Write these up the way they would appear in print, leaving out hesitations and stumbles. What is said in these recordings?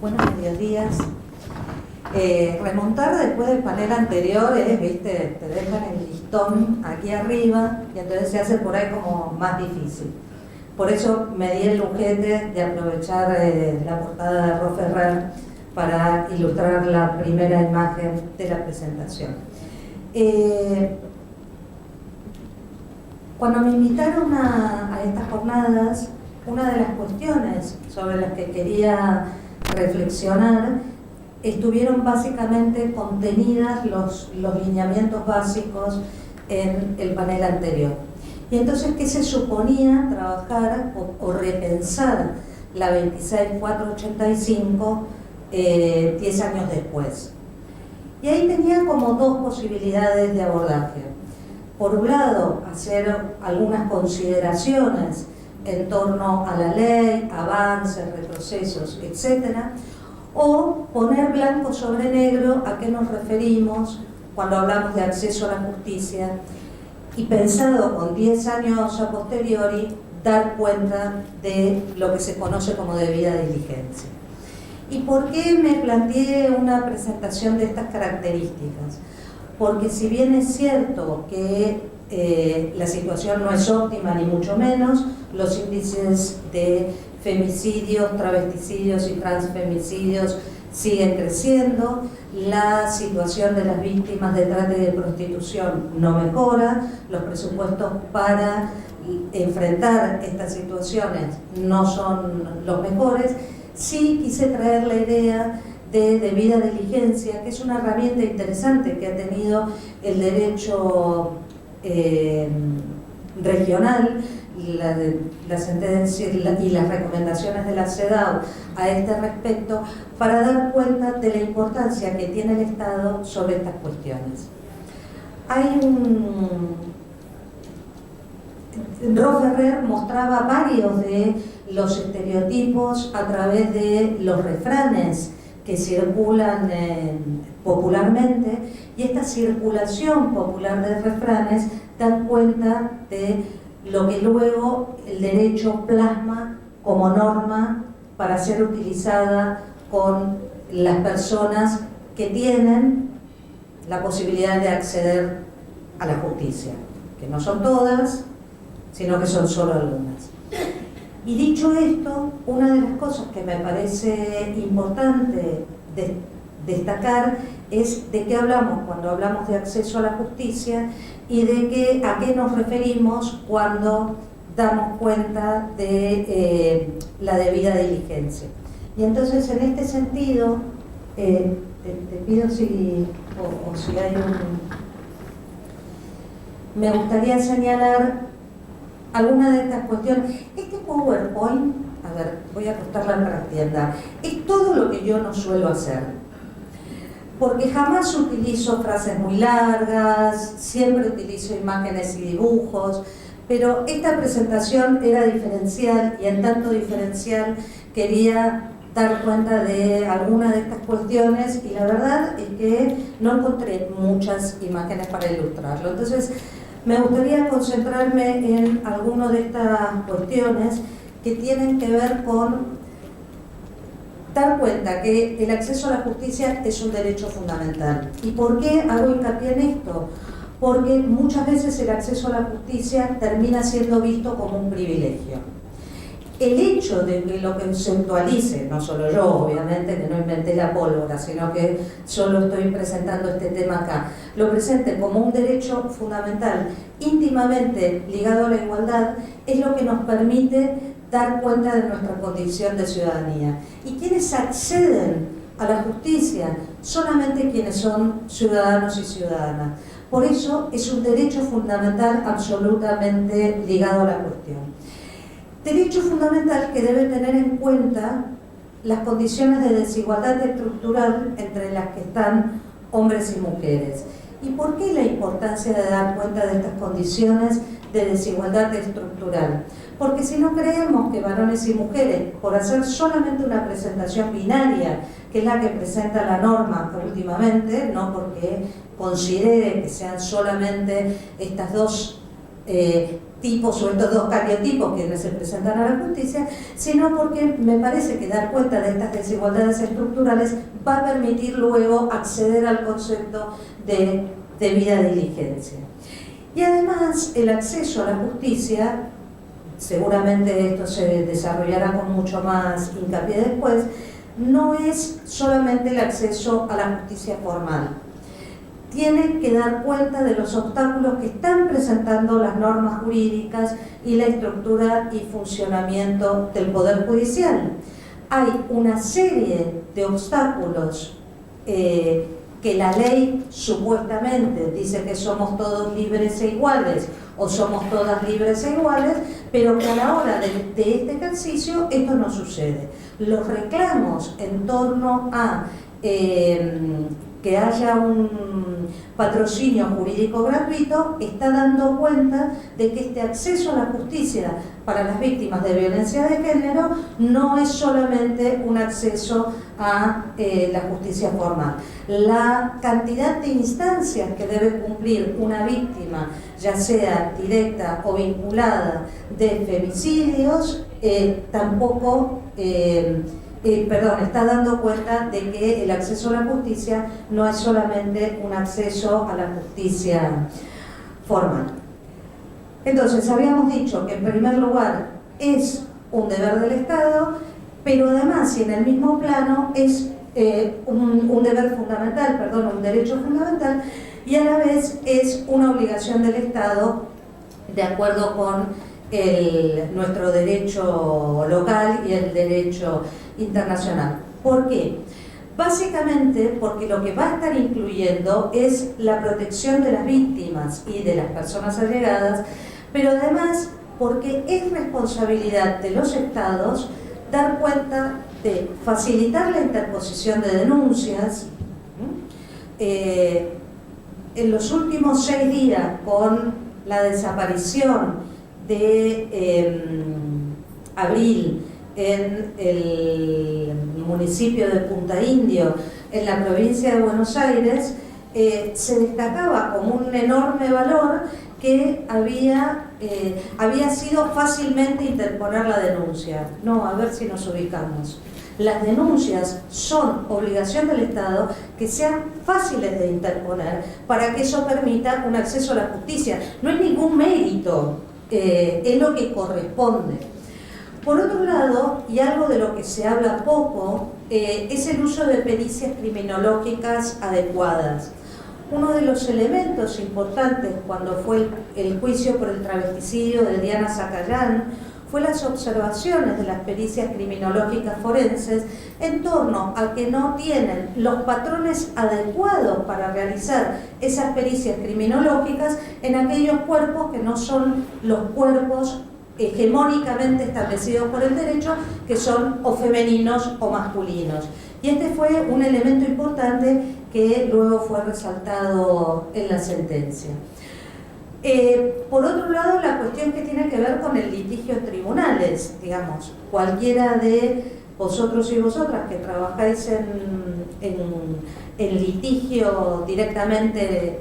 Buenos mediodías. Remontar después del panel anterior es, viste, te dejan el listón aquí arriba y entonces se hace por ahí como más difícil. Por eso me di el lujete de aprovechar la portada de Ro Ferrer para ilustrar la primera imagen de la presentación. Cuando me invitaron a estas jornadas, una de las cuestiones sobre las que quería reflexionar estuvieron básicamente contenidas los lineamientos básicos en el panel anterior. Y entonces, ¿qué se suponía trabajar o repensar la 26485 10 años después? Y ahí tenía como dos posibilidades de abordaje. Por un lado, hacer algunas consideraciones en torno a la ley, avances, retrocesos, etc. O poner blanco sobre negro a qué nos referimos cuando hablamos de acceso a la justicia y pensado con 10 años a posteriori, dar cuenta de lo que se conoce como debida diligencia. ¿Y por qué me planteé una presentación de estas características? Porque si bien es cierto que la situación no es óptima ni mucho menos, los índices de femicidios, travesticidios y transfemicidios siguen creciendo, la situación de las víctimas de trata y de prostitución no mejora, los presupuestos para enfrentar estas situaciones no son los mejores. Sí quise traer la idea de debida diligencia, que es una herramienta interesante que ha tenido el derecho regional, la sentencia y las recomendaciones de la CEDAW a este respecto, para dar cuenta de la importancia que tiene el Estado sobre estas cuestiones. Ro Ferrer mostraba varios de los estereotipos a través de los refranes que circulan popularmente, y esta circulación popular de refranes dan cuenta de lo que luego el derecho plasma como norma para ser utilizada con las personas que tienen la posibilidad de acceder a la justicia, que no son todas, sino que son solo algunas. Y dicho esto, una de las cosas que me parece importante destacar es de qué hablamos cuando hablamos de acceso a la justicia y de a qué nos referimos cuando damos cuenta de la debida diligencia. Y entonces, en este sentido, te pido si hay me gustaría señalar algunas de estas cuestiones. Este PowerPoint, a ver, voy a acostarla en la tienda, es todo lo que yo no suelo hacer, porque jamás utilizo frases muy largas, siempre utilizo imágenes y dibujos, pero esta presentación era diferencial, y en tanto diferencial quería dar cuenta de algunas de estas cuestiones, y la verdad es que no encontré muchas imágenes para ilustrarlo. Entonces, me gustaría concentrarme en algunas de estas cuestiones que tienen que ver con dar cuenta que el acceso a la justicia es un derecho fundamental. ¿Y por qué hago hincapié en esto? Porque muchas veces el acceso a la justicia termina siendo visto como un privilegio. El hecho de que lo conceptualice, no solo yo, obviamente, que no inventé la pólvora, sino que solo estoy presentando este tema acá, lo presente como un derecho fundamental íntimamente ligado a la igualdad, es lo que nos permite dar cuenta de nuestra condición de ciudadanía. Y quienes acceden a la justicia, solamente quienes son ciudadanos y ciudadanas. Por eso es un derecho fundamental absolutamente ligado a la cuestión. Derecho fundamental que debe tener en cuenta las condiciones de desigualdad estructural entre las que están hombres y mujeres. ¿Y por qué la importancia de dar cuenta de estas condiciones de desigualdad estructural? Porque si no creemos que varones y mujeres, por hacer solamente una presentación binaria, que es la que presenta la norma últimamente, no porque considere que sean solamente estas dos tipos o estos dos cariotipos que se presentan a la justicia, sino porque me parece que dar cuenta de estas desigualdades estructurales va a permitir luego acceder al concepto de debida diligencia. Y además el acceso a la justicia, seguramente esto se desarrollará con mucho más hincapié después, no es solamente el acceso a la justicia formal. Tiene que dar cuenta de los obstáculos que están presentando las normas jurídicas y la estructura y funcionamiento del Poder Judicial. Hay una serie de obstáculos que la ley supuestamente dice que somos todos libres e iguales o somos todas libres e iguales, pero que a la hora de este ejercicio esto no sucede. Los reclamos en torno a que haya un patrocinio jurídico gratuito está dando cuenta de que este acceso a la justicia para las víctimas de violencia de género no es solamente un acceso a la justicia formal. La cantidad de instancias que debe cumplir una víctima, ya sea directa o vinculada de femicidios, tampoco está dando cuenta de que el acceso a la justicia no es solamente un acceso a la justicia formal. Entonces, habíamos dicho que en primer lugar es un deber del Estado, pero además, y en el mismo plano, es un deber fundamental, un derecho fundamental, y a la vez es una obligación del Estado de acuerdo con nuestro derecho local y el derecho internacional. ¿Por qué? Básicamente porque lo que va a estar incluyendo es la protección de las víctimas y de las personas allegadas, pero además porque es responsabilidad de los Estados dar cuenta de facilitar la interposición de denuncias. En los últimos 6 días, con la desaparición de Abril en el municipio de Punta Indio, en la provincia de Buenos Aires, se destacaba como un enorme valor que había sido fácilmente interponer la denuncia. No, a ver si nos ubicamos. Las denuncias son obligación del Estado que sean fáciles de interponer para que eso permita un acceso a la justicia. No es ningún mérito, es lo que corresponde. Por otro lado, y algo de lo que se habla poco, es el uso de pericias criminológicas adecuadas. Uno de los elementos importantes cuando fue el juicio por el travesticidio de Diana Zacayán fue las observaciones de las pericias criminológicas forenses en torno a que no tienen los patrones adecuados para realizar esas pericias criminológicas en aquellos cuerpos que no son los cuerpos hegemónicamente establecidos por el derecho, que son o femeninos o masculinos. Y este fue un elemento importante que luego fue resaltado en la sentencia. Por otro lado, la cuestión que tiene que ver con el litigio en tribunales, digamos, cualquiera de vosotros y vosotras que trabajáis en litigio directamente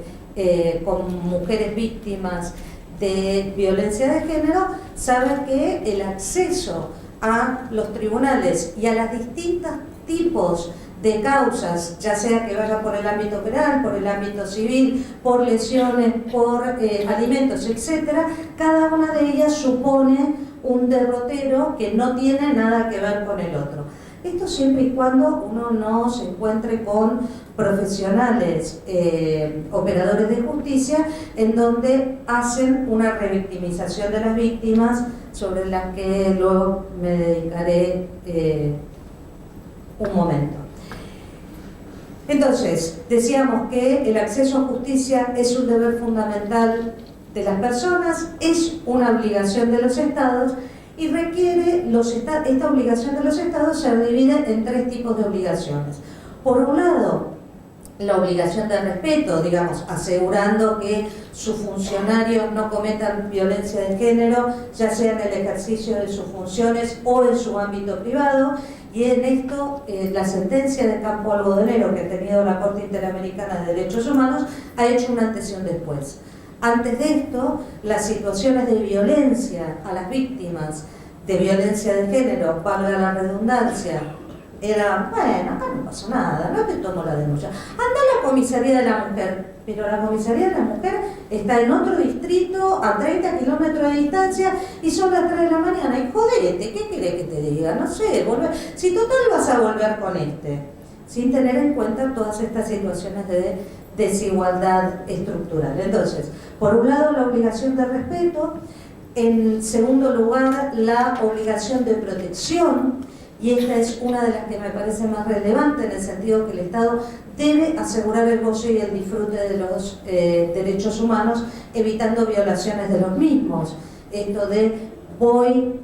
con mujeres víctimas de violencia de género, saben que el acceso a los tribunales y a los distintos tipos de causas, ya sea que vayan por el ámbito penal, por el ámbito civil, por lesiones, por alimentos, etcétera, cada una de ellas supone un derrotero que no tiene nada que ver con el otro. Esto siempre y cuando uno no se encuentre con profesionales, operadores de justicia, en donde hacen una revictimización de las víctimas, sobre las que luego me dedicaré un momento. Entonces, decíamos que el acceso a justicia es un deber fundamental de las personas, es una obligación de los Estados y requiere, esta obligación de los Estados se divide en 3 tipos de obligaciones. Por un lado, la obligación de respeto, digamos, asegurando que sus funcionarios no cometan violencia de género, ya sea en el ejercicio de sus funciones o en su ámbito privado. Y en esto, la sentencia de Campo Algodonero que ha tenido la Corte Interamericana de Derechos Humanos ha hecho una antes y un después. Antes de esto, las situaciones de violencia a las víctimas de violencia de género, valga la redundancia, era, bueno, acá no pasó nada, no te tomo la denuncia. Anda a la comisaría de la mujer, pero la comisaría de la mujer está en otro distrito, a 30 kilómetros de distancia, y son las 3 de la mañana, y jodete, ¿qué querés que te diga? No sé, volver. Si total vas a volver con sin tener en cuenta todas estas situaciones de desigualdad estructural. Entonces, por un lado la obligación de respeto, en segundo lugar la obligación de protección, y esta es una de las que me parece más relevante en el sentido que el Estado debe asegurar el goce y el disfrute de los derechos humanos, evitando violaciones de los mismos. Esto de voy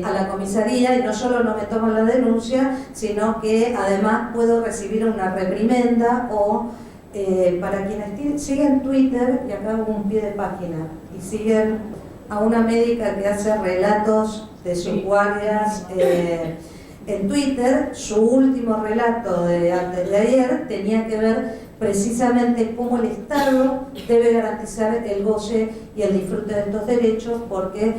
a la comisaría y no solo no me toman la denuncia, sino que además puedo recibir una reprimenda o para quienes siguen Twitter, y acá hago un pie de página, y siguen a una médica que hace relatos de sus guardias en Twitter, su último relato de antes de ayer tenía que ver precisamente cómo el Estado debe garantizar el goce y el disfrute de estos derechos, porque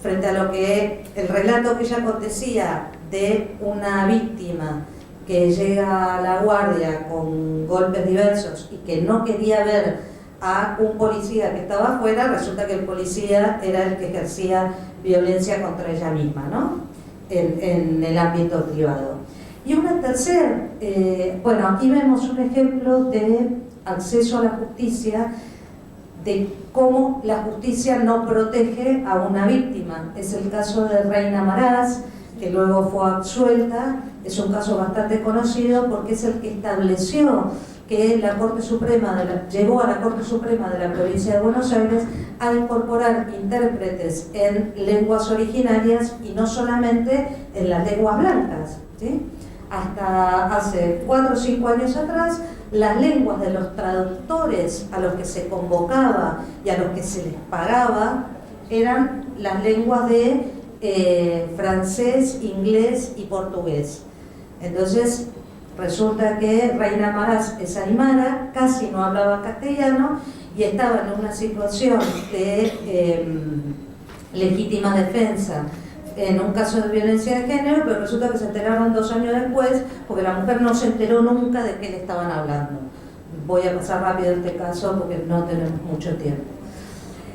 frente a lo que el relato que ella acontecía de una víctima que llega a la guardia con golpes diversos y que no quería ver a un policía que estaba afuera, resulta que el policía era el que ejercía violencia contra ella misma, ¿no? En el ámbito privado. Y una tercera, bueno, aquí vemos un ejemplo de acceso a la justicia, de cómo la justicia no protege a una víctima. Es el caso de Reina Maraz, que luego fue absuelta. Es un caso bastante conocido porque es el que estableció que la Corte Suprema llevó a la Corte Suprema de la provincia de Buenos Aires a incorporar intérpretes en lenguas originarias y no solamente en las lenguas blancas, ¿sí? Hasta hace 4 o 5 años atrás, las lenguas de los traductores a los que se convocaba y a los que se les pagaba eran las lenguas de francés, inglés y portugués. Entonces, resulta que Reina Maraz es aymara, casi no hablaba castellano y estaba en una situación de legítima defensa en un caso de violencia de género, pero resulta que se enteraron 2 años después porque la mujer no se enteró nunca de qué le estaban hablando. Voy a pasar rápido este caso porque no tenemos mucho tiempo.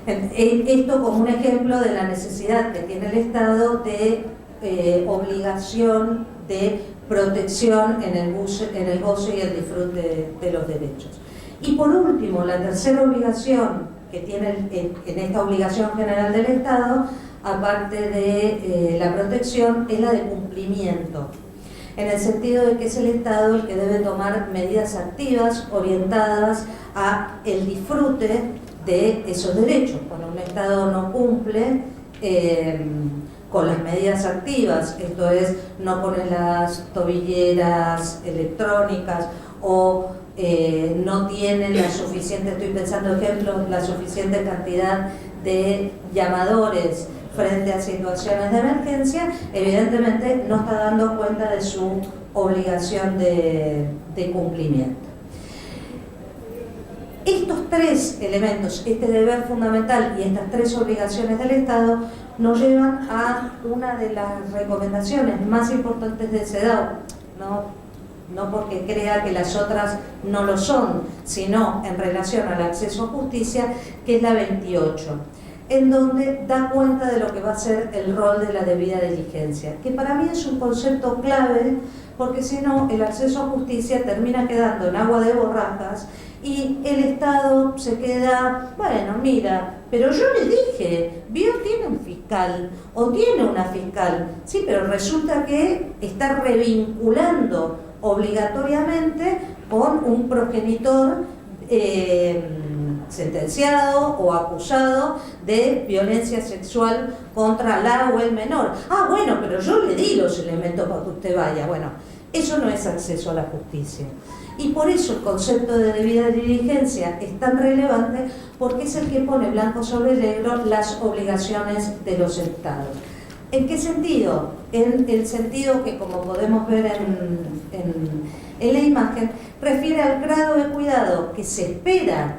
Esto como un ejemplo de la necesidad que tiene el Estado de obligación de protección en el goce y el disfrute de los derechos. Y por último, la tercera obligación que tiene en esta obligación general del Estado, aparte de la protección, es la de cumplimiento, en el sentido de que es el Estado el que debe tomar medidas activas orientadas a el disfrute de esos derechos. Cuando un Estado no cumple con las medidas activas, esto es, no pone las tobilleras electrónicas o no tienen la suficiente, estoy pensando ejemplos, la suficiente cantidad de llamadores frente a situaciones de emergencia, evidentemente no está dando cuenta de su obligación de cumplimiento. Estos 3 elementos, este deber fundamental y estas 3 obligaciones del Estado, nos llevan a una de las recomendaciones más importantes de CEDAW, no porque crea que las otras no lo son, sino en relación al acceso a justicia, que es la 28, en donde da cuenta de lo que va a ser el rol de la debida diligencia, que para mí es un concepto clave, porque si no, el acceso a justicia termina quedando en agua de borrajas y el Estado se queda, bueno, mira, pero yo le dije, vio, tiene un fiscal o tiene una fiscal, sí, pero resulta que está revinculando obligatoriamente con un progenitor sentenciado o acusado de violencia sexual contra la o el menor. Ah, bueno, pero yo le di los elementos para que usted vaya. Bueno, eso no es acceso a la justicia. Y por eso el concepto de debida diligencia es tan relevante, porque es el que pone blanco sobre negro las obligaciones de los estados. ¿En qué sentido? En el sentido que, como podemos ver en la imagen, refiere al grado de cuidado que se espera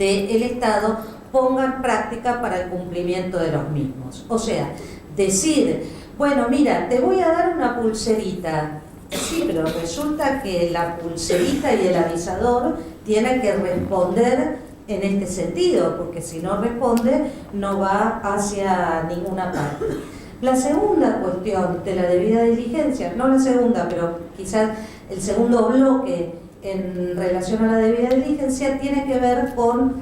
del Estado ponga en práctica para el cumplimiento de los mismos. O sea, decir, bueno, mira, te voy a dar una pulserita. Sí, pero resulta que la pulserita y el avisador tienen que responder en este sentido, porque si no responde, no va hacia ninguna parte. La segunda cuestión de la debida diligencia, no la segunda, pero quizás el segundo bloque en relación a la debida diligencia, tiene que ver con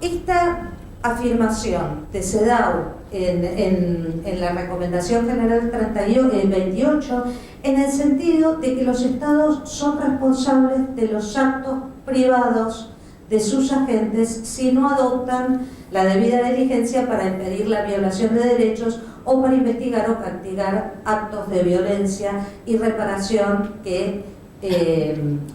esta afirmación de CEDAW en la Recomendación General 28, en el sentido de que los Estados son responsables de los actos privados de sus agentes si no adoptan la debida diligencia para impedir la violación de derechos o para investigar o castigar actos de violencia y reparación que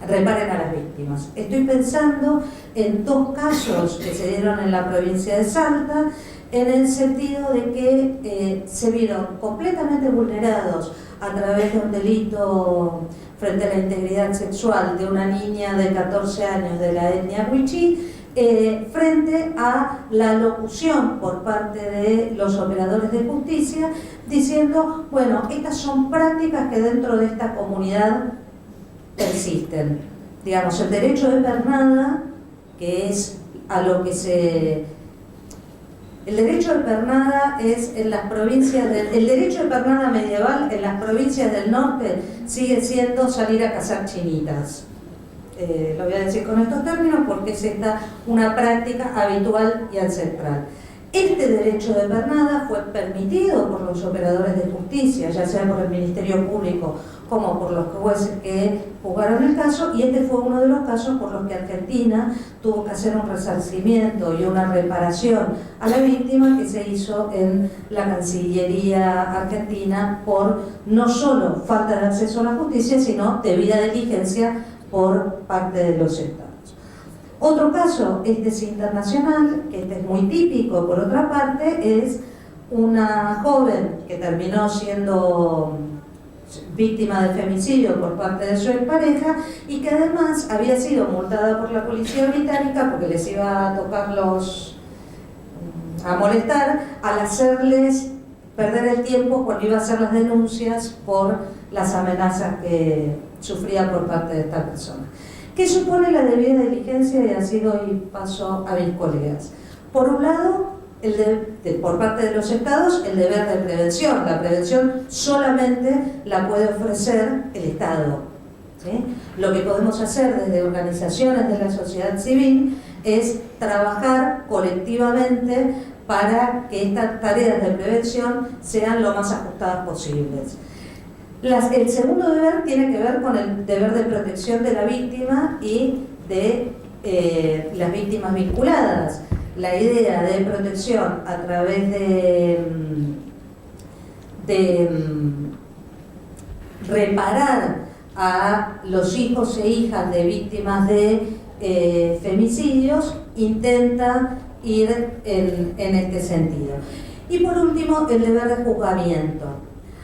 reparen a las víctimas. Estoy pensando en dos casos que se dieron en la provincia de Salta, en el sentido de que se vieron completamente vulnerados a través de un delito frente a la integridad sexual de una niña de 14 años de la etnia Huichí, frente a la locución por parte de los operadores de justicia diciendo, bueno, estas son prácticas que dentro de esta comunidad persisten. Digamos, el derecho de pernada, que es a lo que se... El derecho de pernada es en las provincias el derecho de pernada medieval en las provincias del norte sigue siendo salir a cazar chinitas. Lo voy a decir con estos términos porque es esta una práctica habitual y ancestral. Este derecho de pernada fue permitido por los operadores de justicia, ya sea por el Ministerio Público como por los jueces que juzgaron el caso, y este fue uno de los casos por los que Argentina tuvo que hacer un resarcimiento y una reparación a la víctima que se hizo en la Cancillería argentina por no solo falta de acceso a la justicia, sino debida diligencia por parte de los Estados. Otro caso, este es internacional, que este es muy típico por otra parte, es una joven que terminó siendo víctima de femicidio por parte de su expareja y que además había sido multada por la policía británica porque les iba a tocar a molestar al hacerles perder el tiempo cuando iba a hacer las denuncias por las amenazas que sufría por parte de esta persona. ¿Qué supone la debida diligencia? Y así doy paso a mis colegas. Por un lado, por parte de los Estados, el deber de prevención. La prevención solamente la puede ofrecer el Estado, ¿sí? Lo que podemos hacer desde organizaciones de la sociedad civil es trabajar colectivamente para que estas tareas de prevención sean lo más ajustadas posibles. El segundo deber tiene que ver con el deber de protección de la víctima y de las víctimas vinculadas. La idea de protección a través de reparar a los hijos e hijas de víctimas de femicidios intenta ir en este sentido. Y por último, el deber de juzgamiento.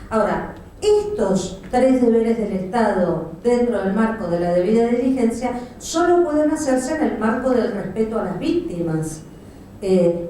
Ahora, estos tres deberes del Estado dentro del marco de la debida diligencia solo pueden hacerse en el marco del respeto a las víctimas.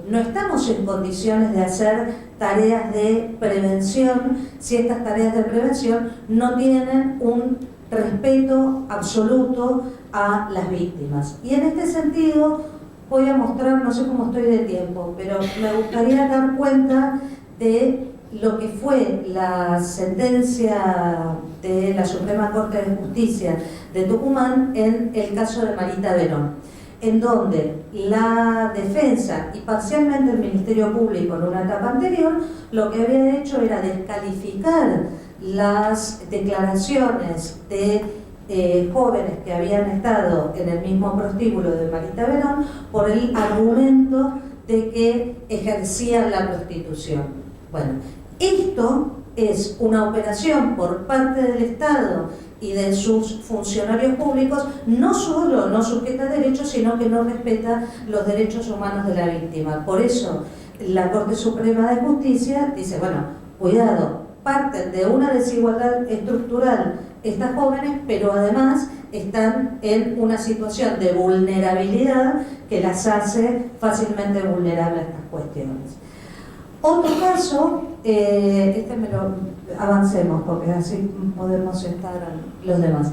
No estamos en condiciones de hacer tareas de prevención si estas tareas de prevención no tienen un respeto absoluto a las víctimas. Y en este sentido voy a mostrar, no sé cómo estoy de tiempo, pero me gustaría dar cuenta de lo que fue la sentencia de la Suprema Corte de Justicia de Tucumán en el caso de Marita Verón, en donde la defensa y parcialmente el Ministerio Público en una etapa anterior lo que había hecho era descalificar las declaraciones de jóvenes que habían estado en el mismo prostíbulo de Marita Verón por el argumento de que ejercían la prostitución. Bueno, esto es una operación por parte del Estado y de sus funcionarios públicos, no solo no sujeta a derechos, sino que no respeta los derechos humanos de la víctima. Por eso la Corte Suprema de Justicia dice, bueno, cuidado, parten de una desigualdad estructural estas jóvenes, pero además están en una situación de vulnerabilidad que las hace fácilmente vulnerables a estas cuestiones. Otro caso, avancemos porque así podemos estar los demás.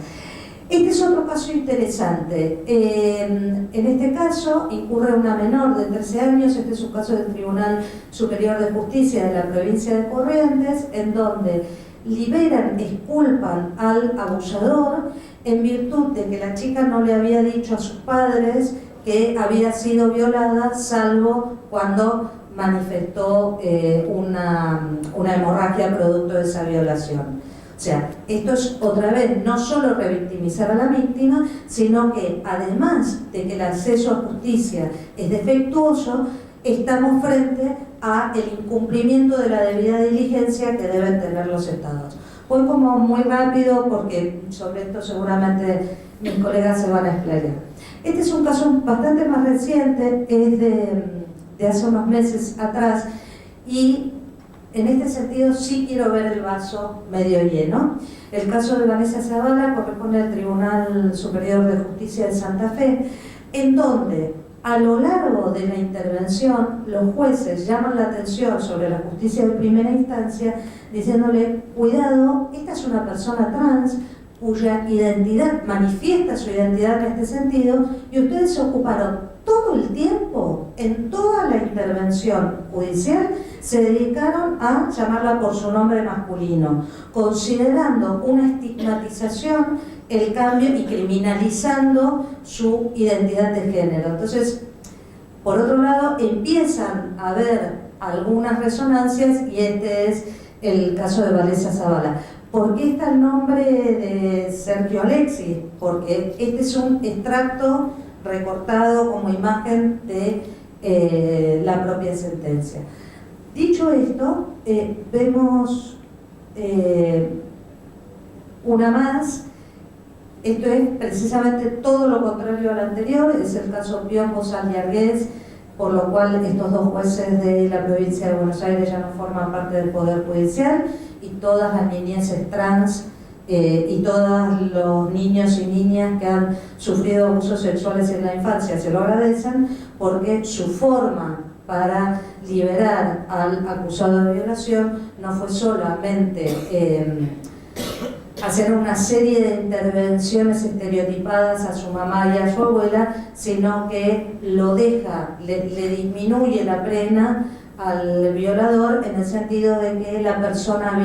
Este es otro caso interesante. En este caso incurre una menor de 13 años, este es un caso del Tribunal Superior de Justicia de la provincia de Corrientes, en donde liberan, exculpan al abusador en virtud de que la chica no le había dicho a sus padres que había sido violada, salvo cuando manifestó una hemorragia producto de esa violación. O sea, esto es otra vez no solo revictimizar a la víctima, sino que además de que el acceso a justicia es defectuoso, estamos frente a el incumplimiento de la debida diligencia que deben tener los estados. Voy como muy rápido porque sobre esto seguramente mis colegas se van a explayar. Este es un caso bastante más reciente, es de hace unos meses atrás, y en este sentido sí quiero ver el vaso medio lleno. El caso de Vanessa Zavala corresponde al Tribunal Superior de Justicia de Santa Fe, en donde a lo largo de la intervención los jueces llaman la atención sobre la justicia de primera instancia, diciéndole, cuidado, esta es una persona trans cuya identidad, manifiesta su identidad en este sentido, y ustedes se ocuparon todo el tiempo, en toda la intervención judicial, se dedicaron a llamarla por su nombre masculino, considerando una estigmatización el cambio y criminalizando su identidad de género. Entonces, por otro lado, empiezan a haber algunas resonancias, y este es el caso de Vanessa Zavala. ¿Por qué está el nombre de Sergio Alexis? Porque este es un extracto recortado como imagen de la propia sentencia. Dicho esto, vemos una más. Esto es precisamente todo lo contrario al anterior, es el caso Piombo Saliargués, por lo cual estos dos jueces de la provincia de Buenos Aires ya no forman parte del Poder Judicial, y todas las niñeces trans y todos los niños y niñas que han sufrido abusos sexuales en la infancia se lo agradecen, porque su forma para liberar al acusado de violación no fue solamente hacer una serie de intervenciones estereotipadas a su mamá y a su abuela, sino que lo deja, le disminuye la pena al violador, en el sentido de que la persona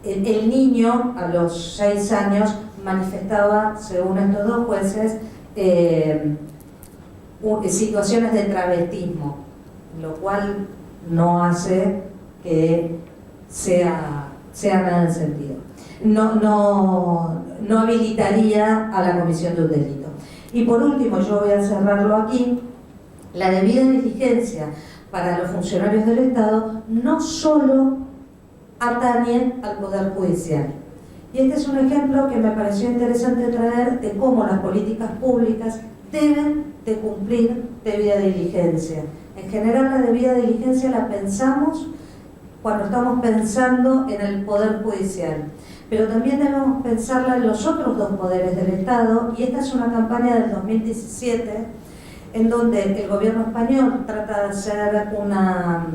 el niño a los 6 años manifestaba, según estos dos jueces, situaciones de travestismo, lo cual no hace que sea nada en sentido. No habilitaría a la comisión de un delito. Y por último, yo voy a cerrarlo aquí, la debida diligencia para los funcionarios del Estado no solo atañen al Poder Judicial. Y este es un ejemplo que me pareció interesante traer de cómo las políticas públicas deben de cumplir debida diligencia. En general, la debida diligencia la pensamos cuando estamos pensando en el Poder Judicial, pero también debemos pensarla en los otros dos poderes del Estado, y esta es una campaña del 2017 en donde el gobierno español trata de hacer una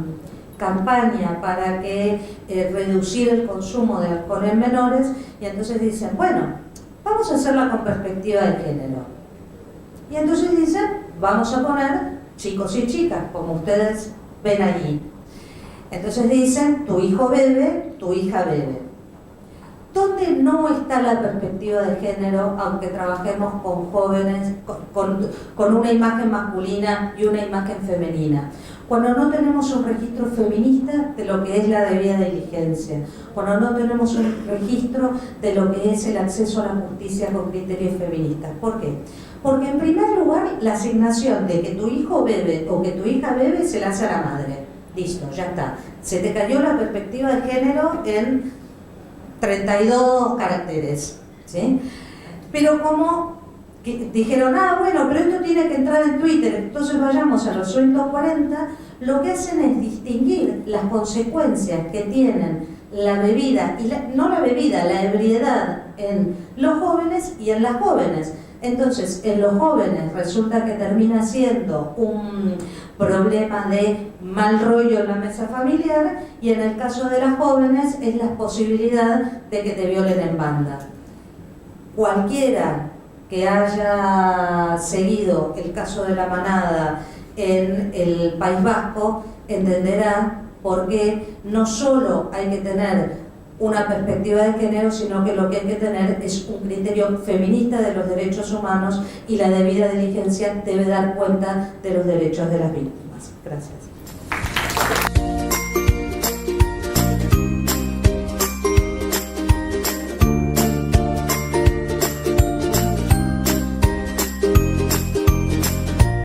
campaña para reducir el consumo de alcohol en menores, y entonces dicen, bueno, vamos a hacerla con perspectiva de género. Y entonces dicen, vamos a poner chicos y chicas, como ustedes ven allí. Entonces dicen, tu hijo bebe, tu hija bebe. ¿Dónde no está la perspectiva de género, aunque trabajemos con jóvenes, con una imagen masculina y una imagen femenina? Cuando no tenemos un registro feminista de lo que es la debida diligencia, cuando no tenemos un registro de lo que es el acceso a la justicia con criterios feministas. ¿Por qué? Porque en primer lugar, la asignación de que tu hijo bebe o que tu hija bebe se la hace a la madre. Listo, ya está. Se te cayó la perspectiva de género en 32 caracteres, ¿sí? Pero como dijeron, bueno, pero esto tiene que entrar en Twitter, entonces vayamos a los 140, lo que hacen es distinguir las consecuencias que tienen la bebida, no la bebida, la ebriedad en los jóvenes y en las jóvenes. Entonces, en los jóvenes resulta que termina siendo un problema de mal rollo en la mesa familiar, y en el caso de las jóvenes es la posibilidad de que te violen en banda. Cualquiera que haya seguido el caso de La Manada en el País Vasco entenderá por qué no solo hay que tener una perspectiva de género, sino que lo que hay que tener es un criterio feminista de los derechos humanos, y la debida diligencia debe dar cuenta de los derechos de las víctimas. Gracias.